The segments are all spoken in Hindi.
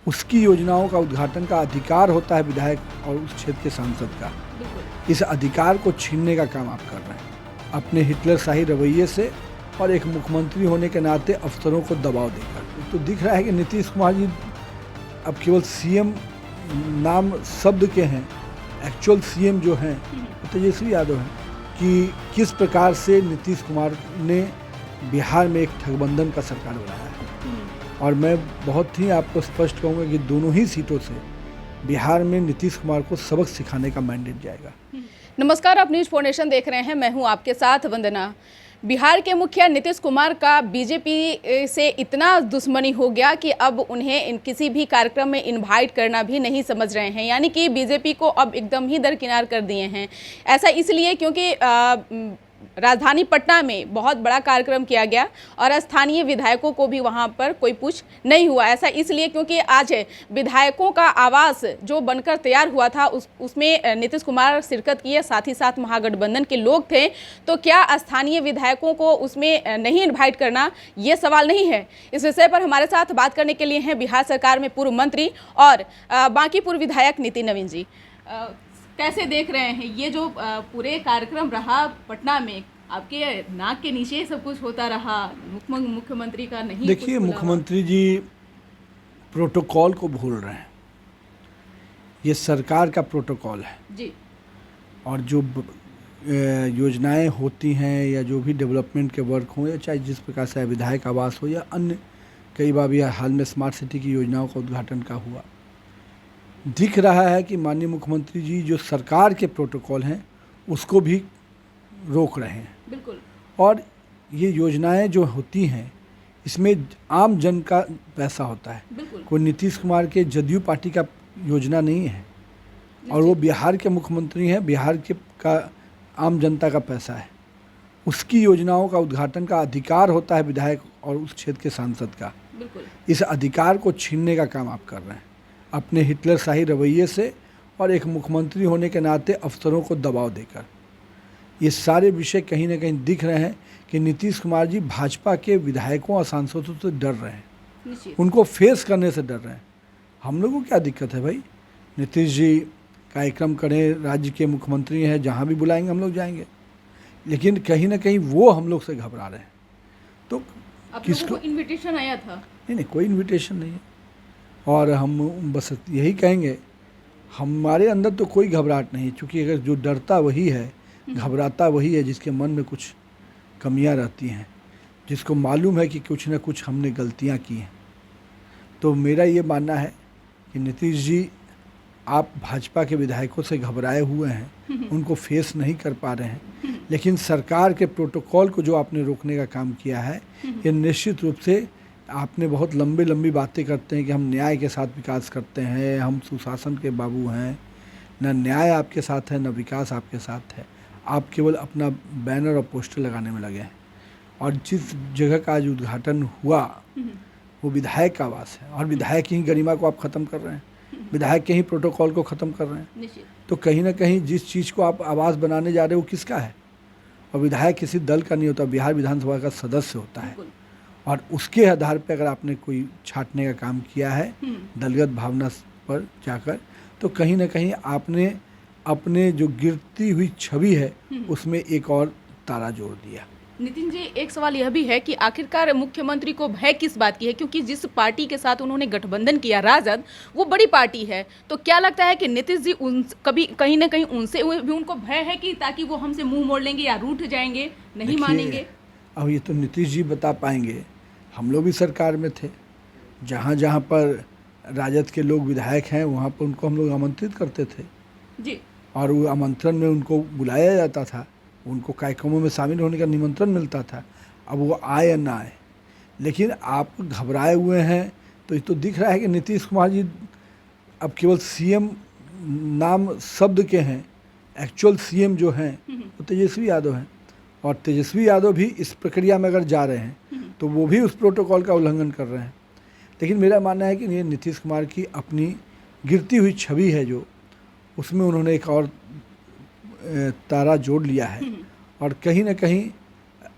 उसकी योजनाओं का उद्घाटन का अधिकार होता है विधायक और उस क्षेत्र के सांसद का। इस अधिकार को छीनने का काम आप कर रहे हैं अपने हिटलरशाही रवैये से और एक मुख्यमंत्री होने के नाते अफसरों को दबाव देकर। तो दिख रहा है कि नीतीश कुमार जी अब केवल सीएम नाम शब्द के हैं, एक्चुअल सीएम जो हैं तेजस्वी यादव हैं। कि किस प्रकार से नीतीश कुमार ने बिहार में एक ठगबंधन का सरकार बनाया है। और मैं बहुत ही आपको स्पष्ट कहूँगा कि दोनों ही सीटों से बिहार में नीतीश कुमार को सबक सिखाने का मैंडेट जाएगा। नमस्कार, आप न्यूज़ 4 नेशन देख रहे हैं। मैं हूं आपके साथ वंदना। बिहार के मुखिया नीतीश कुमार का बीजेपी से इतना दुश्मनी हो गया कि अब उन्हें किसी भी कार्यक्रम में इनवाइट करना भी नहीं समझ रहे हैं, यानी कि बीजेपी को अब एकदम ही दरकिनार कर दिए हैं। ऐसा इसलिए क्योंकि राजधानी पटना में बहुत बड़ा कार्यक्रम किया गया और स्थानीय विधायकों को भी वहां पर कोई पूछ नहीं हुआ। ऐसा इसलिए क्योंकि आज विधायकों का आवास जो बनकर तैयार हुआ था उसमें नीतीश कुमार शिरकत किए, साथ ही साथ महागठबंधन के लोग थे। तो क्या स्थानीय विधायकों को उसमें नहीं इन्वाइट करना, ये सवाल नहीं है। इस विषय पर हमारे साथ बात करने के लिए हैं बिहार सरकार में पूर्व मंत्री और बांकीपुर विधायक नितिन नवीन जी। कैसे देख रहे हैं ये जो पूरे कार्यक्रम रहा पटना में, आपके नाक के नीचे सब कुछ होता रहा, मुख्यमंत्री का नहीं? देखिए, मुख्यमंत्री जी प्रोटोकॉल को भूल रहे हैं। ये सरकार का प्रोटोकॉल है जी। और जो योजनाएं होती हैं या जो भी डेवलपमेंट के वर्क हों या चाहे जिस प्रकार से विधायक आवास हो या अन्य कई बार भी हाल में स्मार्ट सिटी की योजनाओं का उद्घाटन का हुआ, दिख रहा है कि माननीय मुख्यमंत्री जी जो सरकार के प्रोटोकॉल हैं उसको भी रोक रहे हैं। बिल्कुल। और ये योजनाएं जो होती हैं इसमें आम जन का पैसा होता है। बिल्कुल। कोई नीतीश कुमार के जदयू पार्टी का योजना नहीं है और वो बिहार के मुख्यमंत्री हैं, बिहार के का आम जनता का पैसा है। उसकी योजनाओं का उद्घाटन का अधिकार होता है विधायक और उस क्षेत्र के सांसद का। बिल्कुल। इस अधिकार को छीनने का काम आप कर रहे हैं अपने हिटलरशाही रवैये से और एक मुख्यमंत्री होने के नाते अफसरों को दबाव देकर। ये सारे विषय कहीं ना कहीं दिख रहे हैं कि नीतीश कुमार जी भाजपा के विधायकों और सांसदों से डर रहे हैं, उनको फेस करने से डर रहे हैं। हम लोगों को क्या दिक्कत है भाई, नीतीश जी कार्यक्रम करें, राज्य के मुख्यमंत्री हैं, जहाँ भी बुलाएंगे हम लोग जाएंगे। लेकिन कहीं ना कहीं वो हम लोग से घबरा रहे हैं। तो किसको इन्विटेशन आया था? नहीं, कोई इन्विटेशन नहीं है। और हम बस यही कहेंगे, हमारे अंदर तो कोई घबराहट नहीं है, क्योंकि अगर जो डरता वही है, घबराता वही है जिसके मन में कुछ कमियां रहती हैं, जिसको मालूम है कि कुछ ना कुछ हमने गलतियां की हैं। तो मेरा ये मानना है कि नीतीश जी आप भाजपा के विधायकों से घबराए हुए हैं, उनको फेस नहीं कर पा रहे हैं। लेकिन सरकार के प्रोटोकॉल को जो आपने रोकने का काम किया है, ये निश्चित रूप से आपने बहुत लंबी बातें करते हैं कि हम न्याय के साथ विकास करते हैं, हम सुशासन के बाबू हैं। न न्याय आपके साथ है, न विकास आपके साथ है। आप केवल अपना बैनर और पोस्टर लगाने में लगे हैं। और जिस जगह का आज उद्घाटन हुआ वो विधायक का आवास है और विधायक की ही गरिमा को आप ख़त्म कर रहे हैं, विधायक के ही प्रोटोकॉल को ख़त्म कर रहे हैं। तो कहीं ना कहीं जिस चीज़ को आप आवास बनाने जा रहे हो किसका है? और विधायक किसी दल का नहीं होता, बिहार विधानसभा का सदस्य होता है। और उसके आधार पर अगर आपने कोई छांटने का काम किया है दलगत भावना पर जाकर, तो कहीं ना कहीं आपने अपने जो गिरती हुई छवि है उसमें एक और तारा जोड़ दिया। नितिन जी, एक सवाल यह भी है कि आखिरकार मुख्यमंत्री को भय किस बात की है? क्योंकि जिस पार्टी के साथ उन्होंने गठबंधन किया, राजद, वो बड़ी पार्टी है। तो क्या लगता है कि नीतीश जी कभी कहीं ना कहीं उनसे भी उनको भय है कि ताकि वो हमसे मुंह मोड़ लेंगे या रूठ जाएंगे, नहीं मानेंगे? अब ये तो नीतीश जी बता पाएंगे। हम लोग भी सरकार में थे, जहाँ जहाँ पर राजद के लोग विधायक हैं वहाँ पर उनको हम लोग आमंत्रित करते थे जी। और वो आमंत्रण में उनको बुलाया जाता था, उनको कार्यक्रमों में शामिल होने का निमंत्रण मिलता था। अब वो आए या ना आए, लेकिन आप घबराए हुए हैं। तो ये तो दिख रहा है कि नीतीश कुमार जी अब केवल सीएम नाम शब्द के हैं, एक्चुअल सीएम जो हैं वो तेजस्वी यादव हैं। और तेजस्वी यादव भी इस प्रक्रिया में अगर जा रहे हैं तो वो भी उस प्रोटोकॉल का उल्लंघन कर रहे हैं। लेकिन मेरा मानना है कि ये नीतीश कुमार की अपनी गिरती हुई छवि है, जो उसमें उन्होंने एक और तारा जोड़ लिया है। और कहीं ना कहीं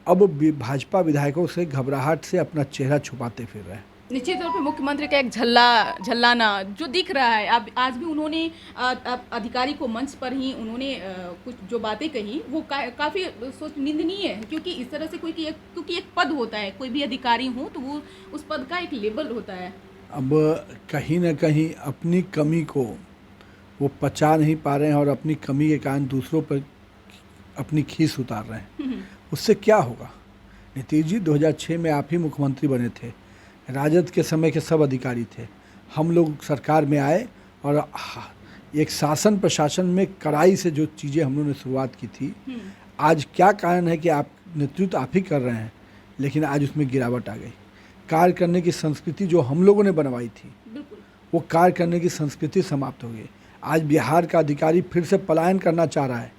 अब भाजपा विधायकों से घबराहट से अपना चेहरा छुपाते फिर रहे हैं। निश्चित तौर पे मुख्यमंत्री का एक झल्लाना जो दिख रहा है, अब आज भी उन्होंने अधिकारी को मंच पर ही उन्होंने कुछ जो बातें कही वो काफ़ी निंदनीय है, क्योंकि इस तरह से क्योंकि एक पद होता है, कोई भी अधिकारी हो तो वो उस पद का एक लेबल होता है। अब कहीं ना कहीं अपनी कमी को वो पचा नहीं पा रहे हैं और अपनी कमी के कारण दूसरों पर अपनी खीस उतार रहे हैं। उससे क्या होगा? नीतीश जी 2006 में आप ही मुख्यमंत्री बने थे, राजद के समय के सब अधिकारी थे, हम लोग सरकार में आए और एक शासन प्रशासन में कड़ाई से जो चीज़ें हम लोगों ने शुरुआत की थी, आज क्या कारण है कि आप नेतृत्व आप ही कर रहे हैं, लेकिन आज उसमें गिरावट आ गई। कार्य करने की संस्कृति जो हम लोगों ने बनवाई थी, वो कार्य करने की संस्कृति समाप्त हो गई। आज बिहार का अधिकारी फिर से पलायन करना चाह रहा है।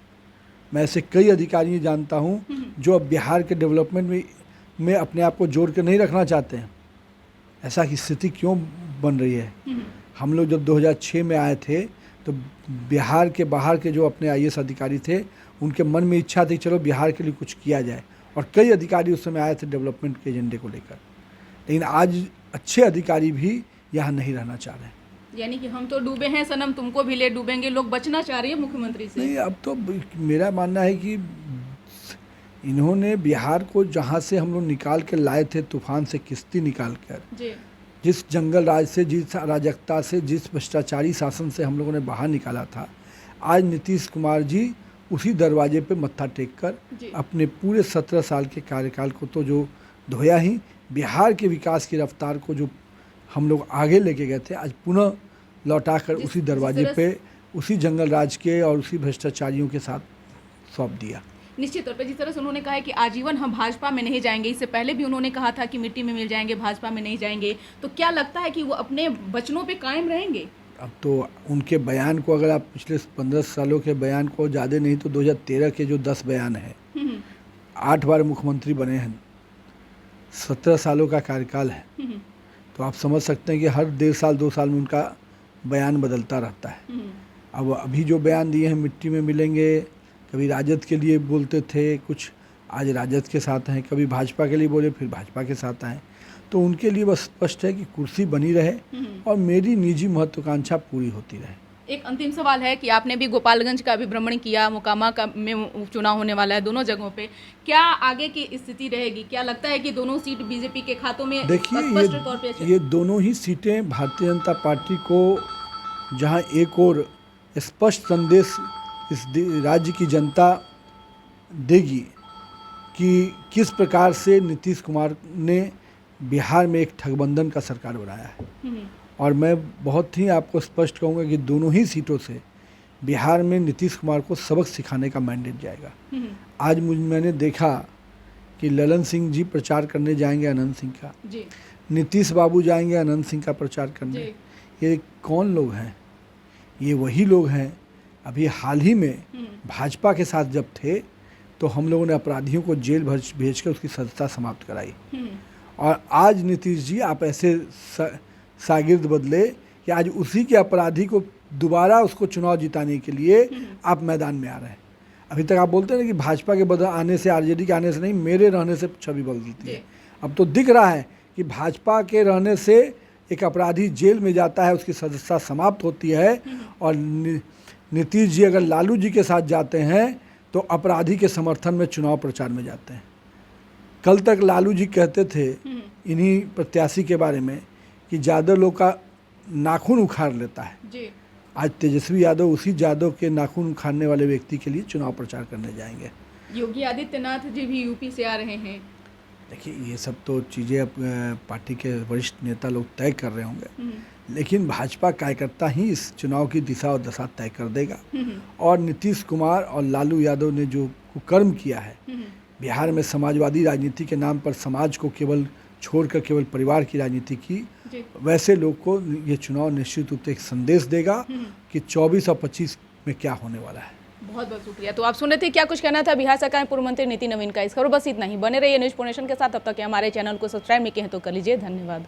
मैं ऐसे कई अधिकारी जानता हूँ जो अब बिहार के डेवलपमेंट में अपने आप को जोड़ कर नहीं रखना चाहते हैं। ऐसा की स्थिति क्यों बन रही है? हम लोग जब 2006 में आए थे तो बिहार के बाहर के जो अपने IAS अधिकारी थे, उनके मन में इच्छा थी चलो बिहार के लिए कुछ किया जाए, और कई अधिकारी उस समय आए थे डेवलपमेंट के एजेंडे को लेकर। लेकिन आज अच्छे अधिकारी भी यहाँ नहीं रहना चाह रहे हैं। यानी कि हम तो डूबे हैं सनम, तुमको भी ले डूबेंगे, लोग बचना चाह रहे हैं मुख्यमंत्री से। नहीं, अब तो मेरा मानना है कि इन्होंने बिहार को जहाँ से हम लोग निकाल के लाए थे, तूफान से किश्ती निकाल कर, जिस जंगल राज से, जिस अराजकता से, जिस भ्रष्टाचारी शासन से हम लोगों ने बाहर निकाला था, आज नीतीश कुमार जी उसी दरवाजे पे मत्था टेक कर अपने पूरे 17 साल के कार्यकाल को तो जो धोया ही, बिहार के विकास की रफ्तार को जो हम लोग आगे लेके गए थे, आज पुनः लौटा कर उसी दरवाजे पे उसी जंगल राज के और उसी भ्रष्टाचारियों के साथ सौंप दिया। निश्चित तौर पे जिस तरह से उन्होंने कहा है कि आजीवन हम भाजपा में नहीं जाएंगे, इससे पहले भी उन्होंने कहा था कि मिट्टी में मिल जाएंगे, भाजपा में नहीं जाएंगे, तो क्या लगता है कि वो अपने वचनों पे कायम रहेंगे? अब तो उनके बयान को अगर आप पिछले 15 सालों के बयान को, ज़्यादा नहीं तो 2013 के जो 10 बयान है, 8 बार मुख्यमंत्री बने हैं, 17 सालों का कार्यकाल है, तो आप समझ सकते हैं कि हर 1.5 साल 2 साल में उनका बयान बदलता रहता है। अब अभी जो बयान दिए हैं मिट्टी में मिलेंगे, कभी राजद के लिए बोलते थे कुछ, आज राजद के साथ हैं, कभी भाजपा के लिए बोले फिर भाजपा के साथ आए, तो उनके लिए बस स्पष्ट है कि कुर्सी बनी रहे और मेरी निजी महत्वाकांक्षा पूरी होती रहे। एक अंतिम सवाल है कि आपने भी गोपालगंज का भी भ्रमण किया, मोकामा का में चुनाव होने वाला है, दोनों जगहों पे क्या आगे की स्थिति रहेगी? क्या लगता है कि दोनों सीट बीजेपी के खातों में? देखिए, ये दोनों ही सीटें भारतीय जनता पार्टी को, जहां एक और स्पष्ट संदेश इस राज्य की जनता देगी कि किस प्रकार से नीतीश कुमार ने बिहार में एक ठगबंधन का सरकार बनाया है, और मैं बहुत ही आपको स्पष्ट कहूँगा कि दोनों ही सीटों से बिहार में नीतीश कुमार को सबक सिखाने का मैंडेट जाएगा। आज मैंने देखा कि ललन सिंह जी प्रचार करने जाएंगे अनंत सिंह का, नीतीश बाबू जाएंगे अनंत सिंह का प्रचार करने। ये कौन लोग हैं? ये वही लोग हैं अभी हाल ही में भाजपा के साथ जब थे तो हम लोगों ने अपराधियों को जेल भेजकर उसकी सजता समाप्त कराई, और आज नीतीश जी आप ऐसे शागिर्द बदले कि आज उसी के अपराधी को दोबारा उसको चुनाव जिताने के लिए आप मैदान में आ रहे हैं। अभी तक आप बोलते हैं ना कि भाजपा के आने से, आरजेडी के आने से नहीं, मेरे रहने से छवि बदलती है। अब तो दिख रहा है कि भाजपा के रहने से एक अपराधी जेल में जाता है, उसकी सदस्यता समाप्त होती है, और नीतीश जी अगर लालू जी के साथ जाते हैं तो अपराधी के समर्थन में चुनाव प्रचार में जाते हैं। कल तक लालू जी कहते थे इन्हीं प्रत्याशी के बारे में कि यादव लोग का नाखून उखाड़ लेता है। आज तेजस्वी यादव उसी यादव के नाखून उखाड़ने वाले व्यक्ति के लिए चुनाव प्रचार करने जाएंगे। योगी आदित्यनाथ जी भी यूपी से आ रहे हैं। देखिए, ये सब तो चीज़ें पार्टी के वरिष्ठ नेता लोग तय कर रहे होंगे, लेकिन भाजपा कार्यकर्ता ही इस चुनाव की दिशा और दशा तय कर देगा। और नीतीश कुमार और लालू यादव ने जो कुकर्म किया है, बिहार में समाजवादी राजनीति के नाम पर समाज को केवल छोड़कर केवल परिवार की राजनीति की, वैसे लोग को ये चुनाव निश्चित रूप से एक संदेश देगा कि 24 और 25 में क्या होने वाला है। बहुत बहुत शुक्रिया। तो आप सुन रहे थे क्या कुछ कहना था बिहार सरकार पूर्व मंत्री नीति नवीन का। इस खबर बस इतना ही। बने रहिए न्यूज़ पोनेशन के साथ। तब तक हमारे चैनल को सब्सक्राइब नहीं किए हैं तो कर लीजिए। धन्यवाद।